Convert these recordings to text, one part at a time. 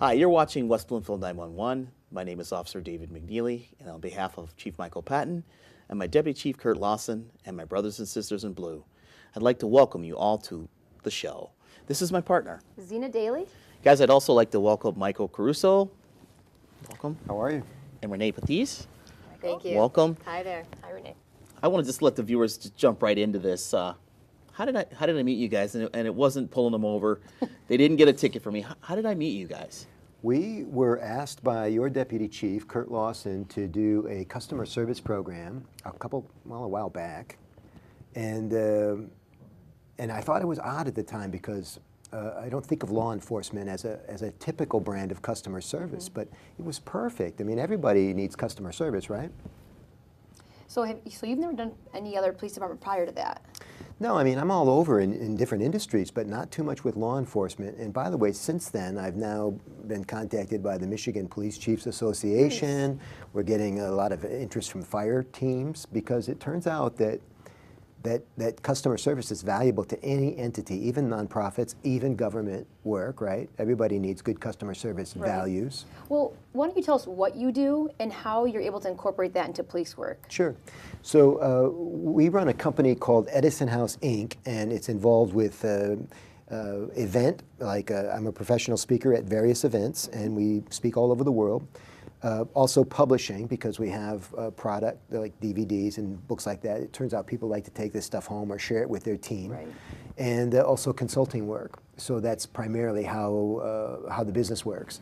Hi, you're watching West Bloomfield 911. My name is Officer David McNeely, and on behalf of Chief Michael Patton and my Deputy Chief Kurt Lawson and my brothers and sisters in blue, I'd like to welcome you all to the show. This is my partner, Zena Daly. Guys, I'd also like to welcome Rene Caruso. Welcome. How are you? And Renee Pothetes. Thank you. Welcome. Hi there. Hi, Renee. I want to just let the viewers just jump right into this. How did I meet you guys? And it wasn't pulling them over. They didn't get a ticket for me. How did I meet you guys? We were asked by your Deputy Chief, Kurt Lawson, to do a customer service program a while back. And I thought it was odd at the time because I don't think of law enforcement as a typical brand of customer service, but it was perfect. I mean, everybody needs customer service, right? So you've never done any other police department prior to that? No, I mean, I'm all over in different industries, but not too much with law enforcement. And by the way, since then, I've now been contacted by the Michigan Police Chiefs Association. Nice. We're getting a lot of interest from fire teams because it turns out that customer service is valuable to any entity, even nonprofits, even government work, right? Everybody needs good customer service values. Well, why don't you tell us what you do and how you're able to incorporate that into police work? Sure. So we run a company called Edison House, Inc., and it's involved with event, I'm a professional speaker at various events, and we speak all over the world. Also publishing, because we have a product like DVDs and books like that. It turns out people like to take this stuff home or share it with their team. Right. And also consulting work. So that's primarily how the business works.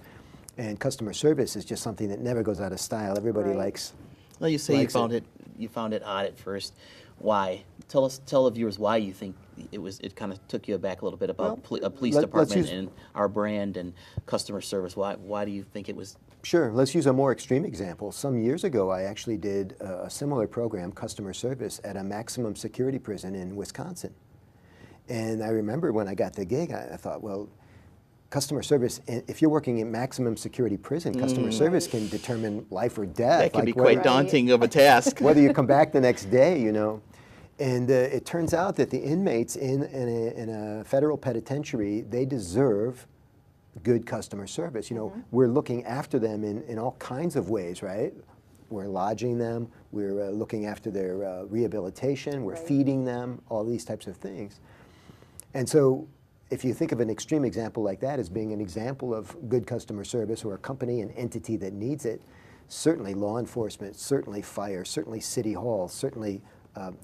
And customer service is just something that never goes out of style. Everybody likes. Well, you say you found it odd at first. Why? Tell the viewers why you think it kind of took you aback a little bit about a police department and our brand and customer service. Why do you think it was? Sure. Let's use a more extreme example. Some years ago, I actually did a similar program, customer service, at a maximum security prison in Wisconsin. And I remember when I got the gig, I thought, well, customer service, if you're working in maximum security prison, customer service can determine life or death. That can be quite daunting of a task. Whether you come back the next day, you know. And it turns out that the inmates in a federal penitentiary, they deserve good customer service. You know, we're looking after them in all kinds of ways, right? We're lodging them, we're looking after their rehabilitation, we're feeding them, all these types of things. And so if you think of an extreme example like that as being an example of good customer service or a company, an entity that needs it, certainly law enforcement, certainly fire, certainly city hall, certainly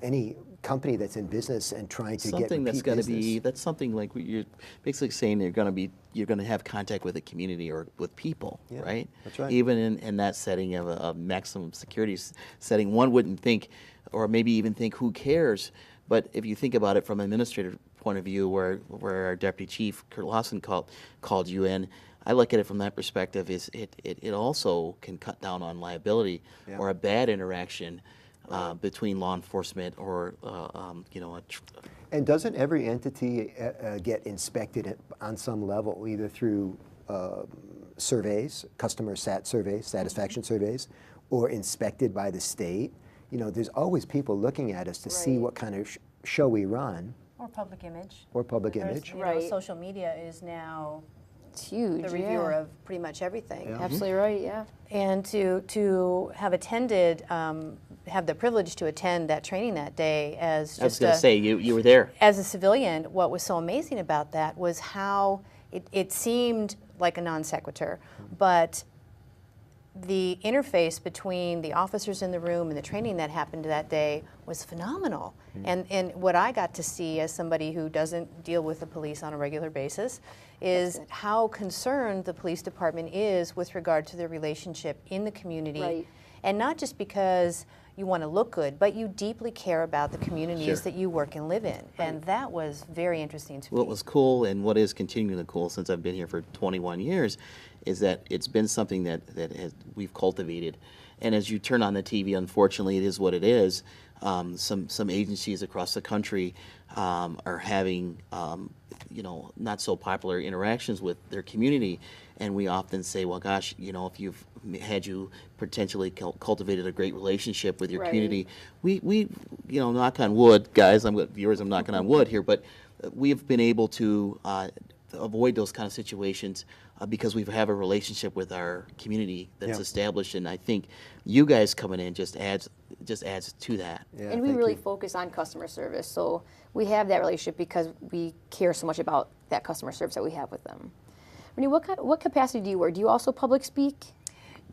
any company that's in business and trying to get repeat business. That's something like you're basically saying you're going to have contact with a community or with people, right? That's right. Even in that setting of a maximum security setting, one wouldn't think, or maybe even think, who cares? But if you think about it from an administrative point of view, where our Deputy Chief Kurt Lawson called you in, I look at it from that perspective. Is it also can cut down on liability or a bad interaction between law enforcement or And doesn't every entity get inspected on some level, either through surveys, customer satisfaction surveys, or inspected by the state? You know, there's always people looking at us to see what kind of show we run. Or public image. Or public image. You know, social media is now it's huge. The reviewer of pretty much everything. Yeah. Absolutely right, yeah. And to have attended, have the privilege to attend that training that day as just I was going to say, you were there. As a civilian, what was so amazing about that was how it seemed like a non sequitur, but the interface between the officers in the room and the training that happened that day was phenomenal. And what I got to see as somebody who doesn't deal with the police on a regular basis is how concerned the police department is with regard to their relationship in the community. And not just because you want to look good, but you deeply care about the communities that you work and live in. And that was very interesting to me. What was cool, and what is continuing to cool since I've been here for 21 years, is that it's been something that we've cultivated. And as you turn on the TV, unfortunately, it is what it is. Some agencies across the country are having not so popular interactions with their community, and we often say, well, gosh, if you've potentially cultivated a great relationship with your community, we knock on wood, guys, viewers, I'm knocking on wood here, but we've been able to avoid those kind of situations because we have a relationship with our community that's established, and I think you guys coming in just adds to that. Yeah, And we thank really you. focus on customer service, so we have that relationship because we care so much about that customer service that we have with them. Renee, what capacity do you wear? Do you also public speak?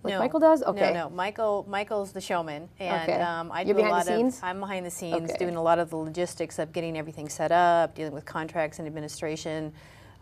Like No. Michael does? Okay. No. Michael's the showman, and Okay. I You're do a behind lot the scenes? of. I'm behind the scenes, Okay. doing a lot of the logistics of getting everything set up, dealing with contracts and administration.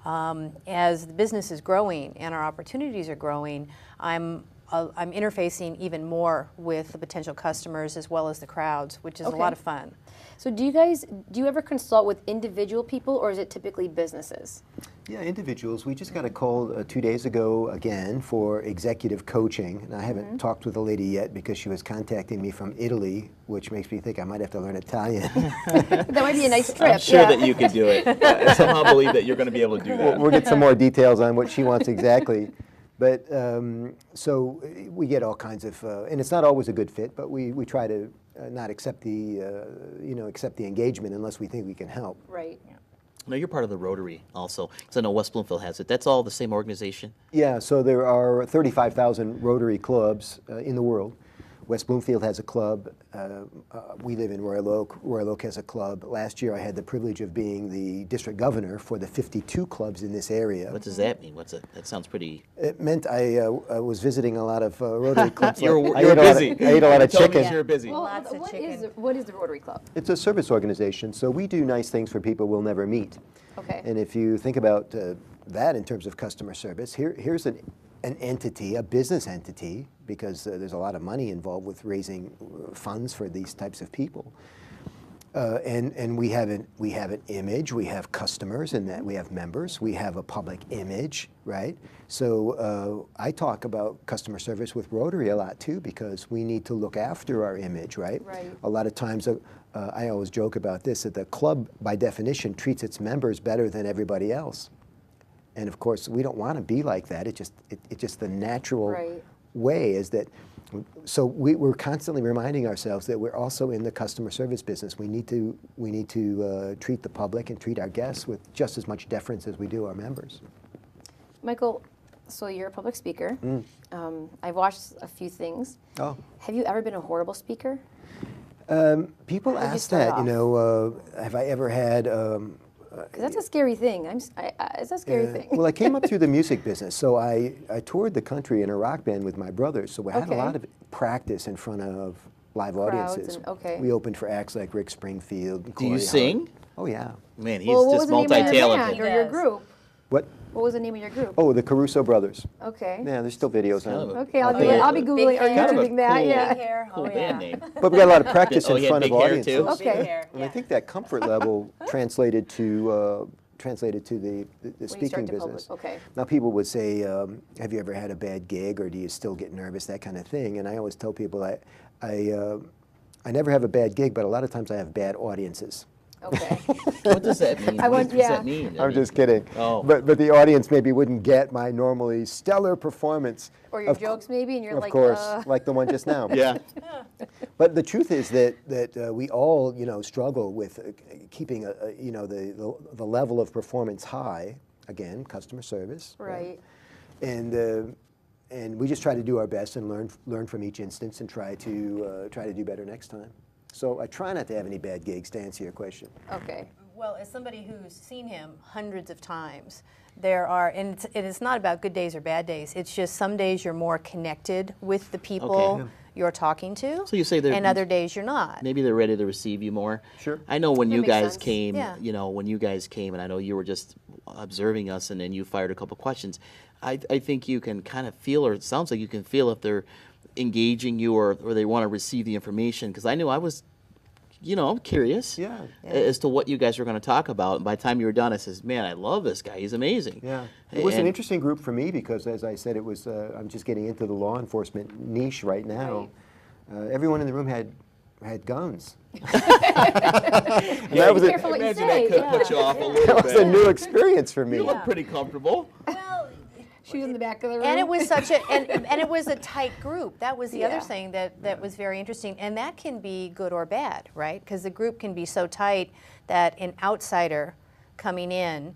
As the business is growing and our opportunities are growing, I'm interfacing even more with the potential customers as well as the crowds, which is a lot of fun. So do you ever consult with individual people, or is it typically businesses? Yeah, individuals. We just got a call 2 days ago again for executive coaching. And I haven't talked with the lady yet because she was contacting me from Italy, which makes me think I might have to learn Italian. That might be a nice trip. I'm sure that you can do it. I somehow believe that you're going to be able to do that. We'll get some more details on what she wants exactly. But so we get all kinds of, and it's not always a good fit, but we try to not accept the, accept the engagement unless we think we can help. Right. No, you're part of the Rotary also, because I know West Bloomfield has it. That's all the same organization? Yeah, so there are 35,000 Rotary clubs in the world. West Bloomfield has a club. We live in Royal Oak. Royal Oak has a club. Last year I had the privilege of being the district governor for the 52 clubs in this area. What does that mean? That sounds pretty... It meant I was visiting a lot of Rotary clubs. You're I ate busy. I ate a lot of Tell me chicken. you're busy. Well, Lots of what chicken. what is the Rotary Club? It's a service organization, so we do nice things for people we'll never meet. Okay. And if you think about that in terms of customer service, here's an entity, a business entity, because there's a lot of money involved with raising funds for these types of people. And we have an image, we have customers, and that we have members, we have a public image, right? So I talk about customer service with Rotary a lot too, because we need to look after our image, right? Right. A lot of times, I always joke about this, that the club, by definition, treats its members better than everybody else. And of course, we don't want to be like that. It's just the natural Right. way is that. So we're constantly reminding ourselves that we're also in the customer service business. We need to treat the public and treat our guests with just as much deference as we do our members. Michael, so you're a public speaker. I've watched a few things. Oh. Have you ever been a horrible speaker? People How did you ask start that, off? have I ever had? Because that's a scary thing. It's a scary thing. Well, I came up through the music business, so I toured the country in a rock band with my brothers, so we had a Okay. lot of practice in front of live Crowds audiences. and- okay. We opened for acts like Rick Springfield. And Do you Corey sing? Hart. Oh, yeah. Man, he's Well, what was just the name of your band multi-talented. or your He does. group? What? What was the name of your group? Oh, the Caruso brothers. Okay. Yeah, there's still videos kind on of them. a- Okay, I'll be Big Googling or hair. Kind of a YouTubing that. cool- Yeah. Big hair. Cool Oh, band yeah. name. But we got a lot of practice Oh, in he had front of big hair, audiences. too? Okay. Big hair. And I Yeah. think that comfort level translated to the When you speaking start to business. public. Okay. Now people would say, "Have you ever had a bad gig, or do you still get nervous?" That kind of thing. And I always tell people, I never have a bad gig, but a lot of times I have bad audiences. Okay. What does that mean? What does that mean? I I'm mean, just kidding. Oh. But the audience maybe wouldn't get my normally stellar performance. Or your Of cou- jokes maybe, and you're Of like, course, like the one just now. Yeah. But the truth is that we all, struggle with keeping, the level of performance high. Again, customer service. Right. And we just try to do our best and learn from each instance and try to do better next time. So I try not to have any bad gigs, to answer your question. Okay. Well, as somebody who's seen him hundreds of times, there are, and it's not about good days or bad days. It's just some days you're more connected with the people Okay. you're talking to. So you say they're- and other days you're not. Maybe they're ready to receive you more. Sure. I know when That you makes guys sense. came, Yeah. when you guys came, and I know you were just observing us, and then you fired a couple questions. I think you can kind of feel, or it sounds like you can feel if they're engaging you or they want to receive the information. Because I knew I was, I'm curious Yeah. as to what you guys were going to talk about. And by the time you were done, I says, "Man, I love this guy. He's amazing." Yeah, it was an And- interesting group for me because, as I said, it was I'm just getting into the law enforcement niche right now. Everyone in the room had guns. Yeah, that was Be a, careful what you Imagine say. that could Yeah. put you off a little that was a bit. new experience for me. You look pretty comfortable. Well, She was in the back of the room. and it was such a and it was a tight group. That was the Yeah. other thing that was very interesting, and that can be good or bad, right? Because the group can be so tight that an outsider coming in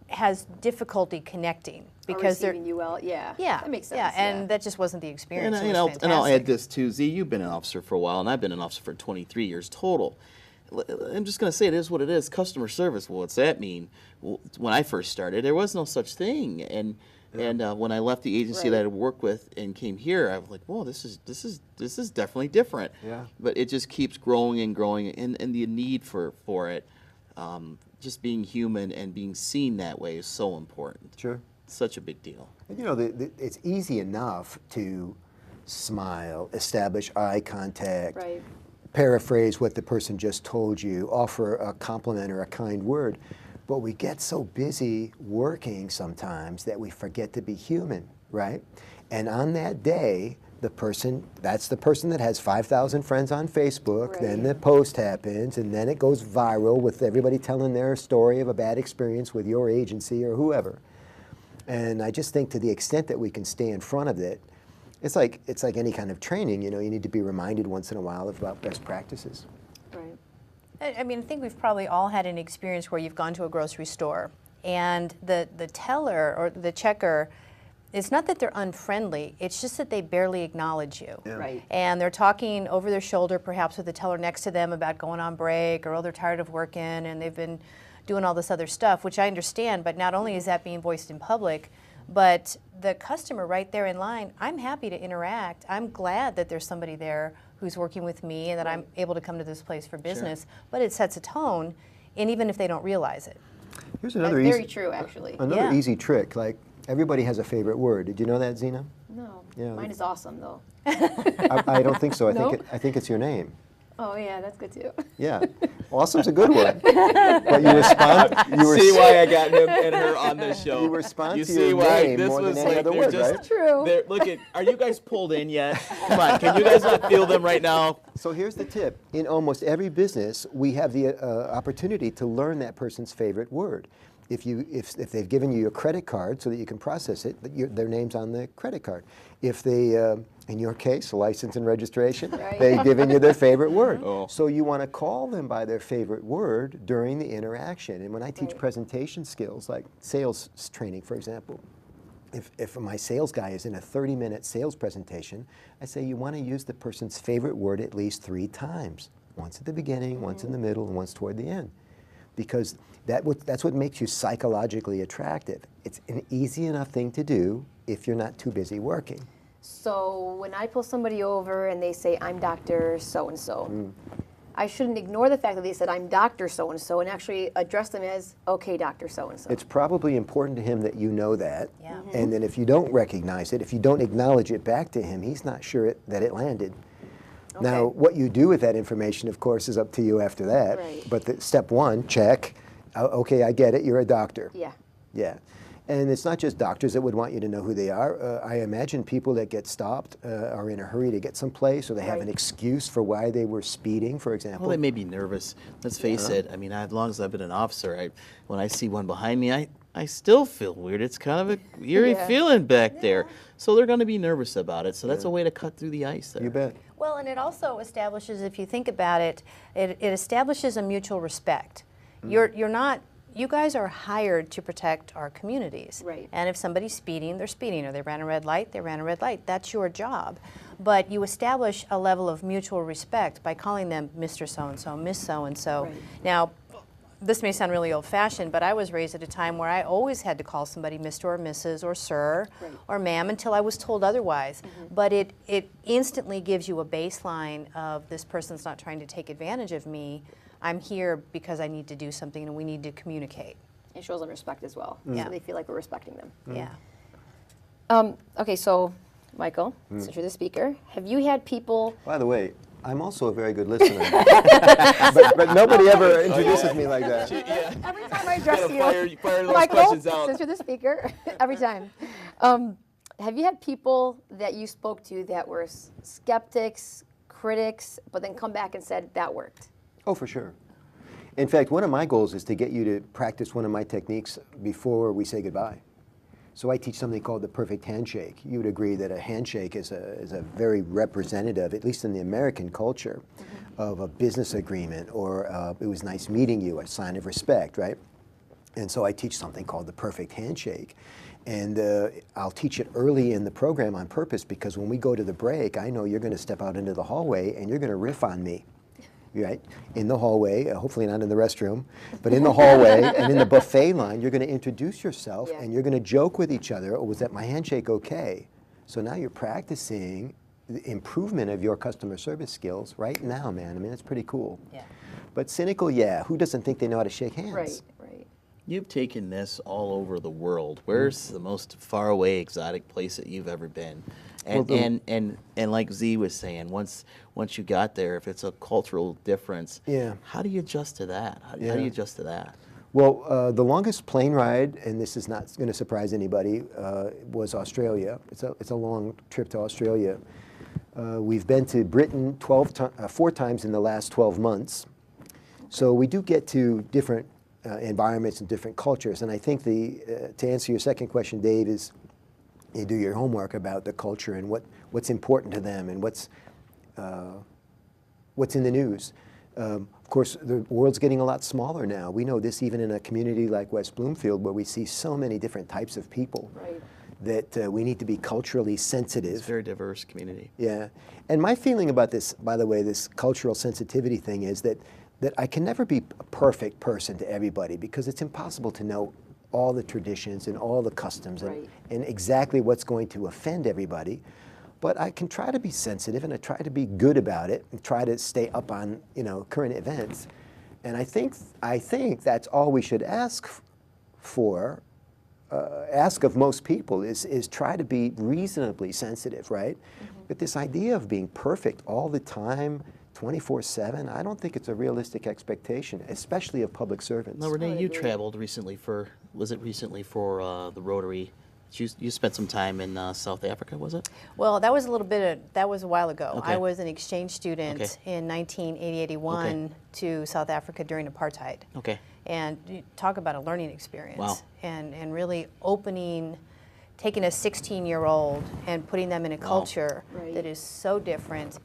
has difficulty connecting because they're receiving you well. Yeah. yeah, That makes sense. yeah, and that just wasn't the experience. And, It was and I'll add fantastic. this too, Z, you've been an officer for a while, and I've been an officer for 23 years total. I'm just going to say it is what it is. Customer service, well, what's that mean? Well, when I first started, there was no such thing. And when I left the agency that I worked with and came here, I was like, whoa, this is definitely different. Yeah. But it just keeps growing and growing, and the need for it, just being human and being seen that way is so important. Sure. Such a big deal. And, you know, it's easy enough to smile, establish eye contact, Right. paraphrase what the person just told you, offer a compliment or a kind word. But we get so busy working sometimes that we forget to be human, right? And on that day, that's the person that has 5,000 friends on Facebook, then the post happens, and then it goes viral with everybody telling their story of a bad experience with your agency or whoever. And I just think to the extent that we can stay in front of it, it's like any kind of training, you know, you need to be reminded once in a while about best practices. Right. I mean, I think we've probably all had an experience where you've gone to a grocery store and the teller or the checker, it's not that they're unfriendly, it's just that they barely acknowledge you. Yeah. Right. And they're talking over their shoulder, perhaps with the teller next to them about going on break, or, oh, they're tired of working and they've been doing all this other stuff, which I understand, but not only is that being voiced in public, but the customer right there in line, I'm happy to interact. I'm glad that there's somebody there who's working with me and that I'm able to come to this place for business, but it sets a tone, and even if they don't realize it. Here's That's another very easy, true, actually. another Yeah. easy trick. Like, everybody has a favorite word. Did you know that, Zena? No. Yeah. Mine is awesome, though. I don't think so. No? I think it's your name. Oh, yeah, that's good, too. Yeah. Awesome's a good one. But you respond. See why I got him and her on this show. You respond You to see your why name this more than was any like other they're word, just right? True. Look at, are you guys pulled in yet? Come on, can you guys not feel them right now? So here's the tip. In almost every business, we have the opportunity to learn that person's favorite word. If they've given you your credit card so that you can process it, their name's on the credit card. If they, in your case, license and registration, Right. they've given you their favorite word. Oh. So you want to call them by their favorite word during the interaction. And when I teach Right. presentation skills, like sales training, for example, if my sales guy is in a 30-minute sales presentation, I say you want to use the person's favorite word at least 3 times. Once at the beginning, once in the middle, and once toward the end. Because that's what makes you psychologically attractive. It's an easy enough thing to do if you're not too busy working. So when I pull somebody over and they say, I'm Dr. So-and-so, I shouldn't ignore the fact that they said, I'm Dr. So-and-so, and actually address them as, okay, Dr. So-and-so. It's probably important to him that you know that. Yeah. And then if you don't recognize it, if you don't acknowledge it back to him, he's not sure that it landed. Now, Okay. what you do with that information, of course, is up to you after that. Right. But step 1, check. Okay, I get it. You're a doctor. Yeah. Yeah. And it's not just doctors that would want you to know who they are. I imagine people that get stopped are in a hurry to get someplace, or they have an Right. excuse for why they were speeding, for example. Well, they may be nervous. Let's face it. I mean, as long as I've been an officer, when I see one behind me, I still feel weird. It's kind of a eerie Yeah. feeling back there. So they're going to be nervous about it. So that's a way to cut through the ice there. You bet. Well, and it also establishes, if you think about it, it establishes a mutual respect. You're not, you guys are hired to protect our communities. Right. And if somebody's speeding, they're speeding, or they ran a red light, they ran a red light. That's your job. But you establish a level of mutual respect by calling them Mr. So-and-so, Miss So-and-so. Right. Now, this may sound really old-fashioned, but I was raised at a time where I always had to call somebody Mr. or Mrs. or Sir Right. or Ma'am until I was told otherwise. But it instantly gives you a baseline of this person's not trying to take advantage of me. I'm here because I need to do something and we need to communicate. It shows them respect as well. Yeah. So they feel like we're respecting them. Yeah. Okay, so Michael, since you're the speaker, have you had people? By the way, I'm also a very good listener. but nobody ever introduces me like that. Every time I address Gotta you, fire those Michael, questions out. since you're the speaker, every time. Have you had people that you spoke to that were skeptics, critics, but then come back and said that worked? Oh, for sure. In fact, one of my goals is to get you to practice one of my techniques before we say goodbye. So I teach something called the perfect handshake. You would agree that a handshake is a very representative, at least in the American culture, of a business agreement, or it was nice meeting you, a sign of respect, right? And so I teach something called the perfect handshake. And I'll teach it early in the program on purpose, because when we go to the break, I know you're going to step out into the hallway and you're going to riff on me. Right? In the hallway, hopefully not in the restroom, but in the hallway and in the buffet line, you're going to introduce yourself and you're going to joke with each other. Oh, was that my handshake okay? So now you're practicing the improvement of your customer service skills right now, man. I mean, it's pretty cool. Yeah. But cynical, yeah. Who doesn't think they know how to shake hands? Right, right. You've taken this all over the world. Where's the most far away, exotic place that you've ever been? And, Well, and like Z was saying, once you got there, if it's a cultural difference, how do you adjust to that? How do you adjust to that? Well, the longest plane ride, and this is not going to surprise anybody, was Australia. It's a long trip to Australia. We've been to Britain 4 times in the last 12 months. So we do get to different environments and different cultures. And I think to answer your second question, Dave, is you do your homework about the culture and what's important to them and what's in the news. Of course, the world's getting a lot smaller now. We know this even in a community like West Bloomfield, where we see so many different types of people, that we need to be culturally sensitive. It's a very diverse community. Yeah. And my feeling about this, by the way, this cultural sensitivity thing is that I can never be a perfect person to everybody, because it's impossible to know all the traditions and all the customs and exactly what's going to offend everybody. But I can try to be sensitive, and I try to be good about it, and try to stay up on, current events. And I think that's all we should ask for, ask of most people, is try to be reasonably sensitive, right? But this idea of being perfect all the time, 24/7, I don't think it's a realistic expectation, especially of public servants. Now, Renee, you traveled recently for the Rotary? You spent some time in South Africa, was it? Well, that was a while ago. Okay. I was an exchange student in 1980-81 to South Africa during apartheid. Okay. And you talk about a learning experience. Wow. And really taking a 16-year-old and putting them in a culture that is so different,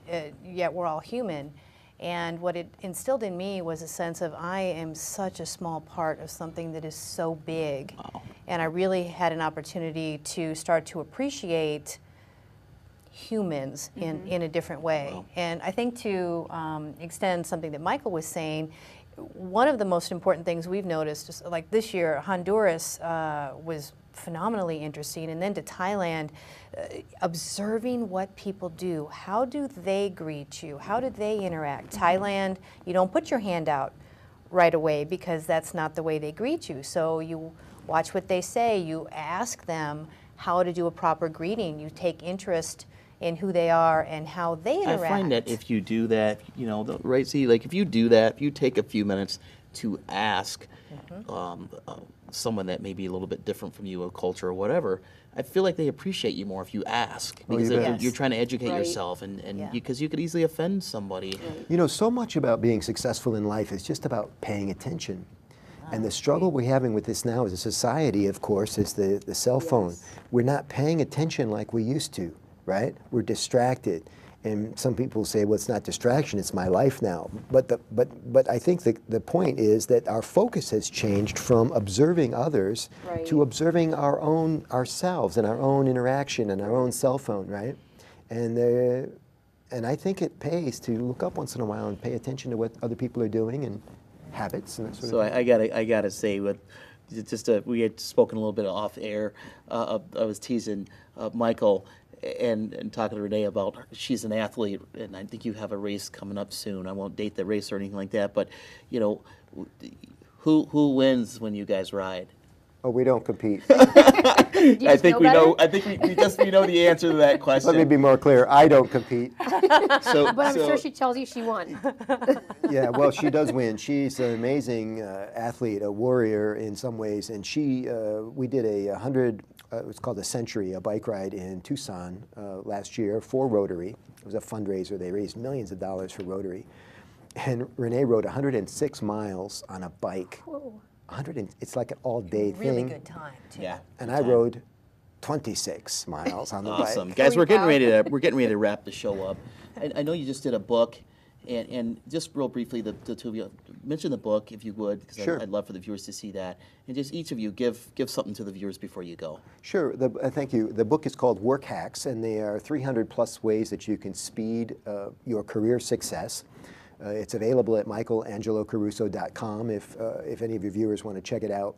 yet we're all human. And what it instilled in me was a sense of, I am such a small part of something that is so big. Wow. And I really had an opportunity to start to appreciate humans in a different way. Wow. And I think to extend something that Michael was saying, one of the most important things we've noticed, like this year, Honduras was phenomenally interesting, and then to Thailand, observing what people do. How do they greet you? How do they interact? Thailand, you don't put your hand out right away, because that's not the way they greet you. So you watch what they say, you ask them how to do a proper greeting, you take interest in who they are and how they interact. I find that if you do that, if you do that, if you take a few minutes to ask someone that may be a little bit different from you, a culture or whatever, I feel like they appreciate you more if you ask, because you're trying to educate yourself, and because you could easily offend somebody. So much about being successful in life is just about paying attention. And the struggle we're having with this now as a society, of course, is the cell phone. We're not paying attention like we used to, right? We're distracted. And some people say, well, it's not distraction, it's my life now. But I think the point is that our focus has changed from observing others to observing ourselves and our own interaction and our own cell phone, right? And I think it pays to look up once in a while and pay attention to what other people are doing and habits and that sort of thing. I gotta say, we had spoken a little bit off air. I was teasing Michael and talking to Renee about, she's an athlete, and I think you have a race coming up soon. I won't date the race or anything like that, but who wins when you guys ride? Oh, we don't compete. I think we know. I think we know the answer to that question. Let me be more clear. I don't compete. But I'm sure she tells you she won. Yeah, well, she does win. She's an amazing athlete, a warrior in some ways, and we did a 100. It was called a Century, a bike ride in Tucson last year for Rotary. It was a fundraiser. They raised millions of dollars for Rotary, and Renee rode 106 miles on a bike. Whoa. It's like an all-day thing. Really good time, too. Yeah. And I rode 26 miles on the bike. Awesome, guys. We're getting ready to wrap the show up. I know you just did a book, And just real briefly, the two of you, mention the book if you would, because Sure. I'd love for the viewers to see that. And just each of you, give something to the viewers before you go. Sure. Thank you. The book is called Work Hacks, and there are 300 plus ways that you can speed your career success. It's available at michaelangelocaruso.com if any of your viewers want to check it out.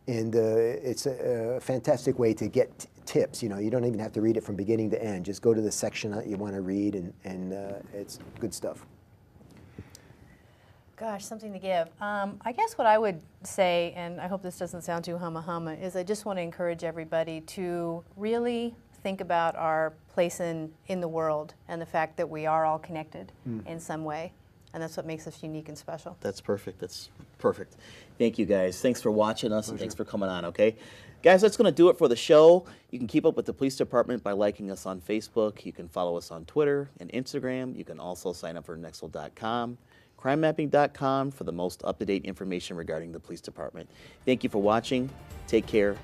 And it's a fantastic way to get tips. You know, you don't even have to read it from beginning to end. Just go to the section that you want to read, and it's good stuff. Gosh, something to give. I guess what I would say, and I hope this doesn't sound too humma, is I just want to encourage everybody to really think about our place in the world and the fact that we are all connected in some way. And that's what makes us unique and special. That's perfect. That's perfect. Thank you, guys. Thanks for watching us, and thanks for coming on, okay? Guys, that's going to do it for the show. You can keep up with the police department by liking us on Facebook. You can follow us on Twitter and Instagram. You can also sign up for Nexel.com, crimemapping.com for the most up-to-date information regarding the police department. Thank you for watching. Take care.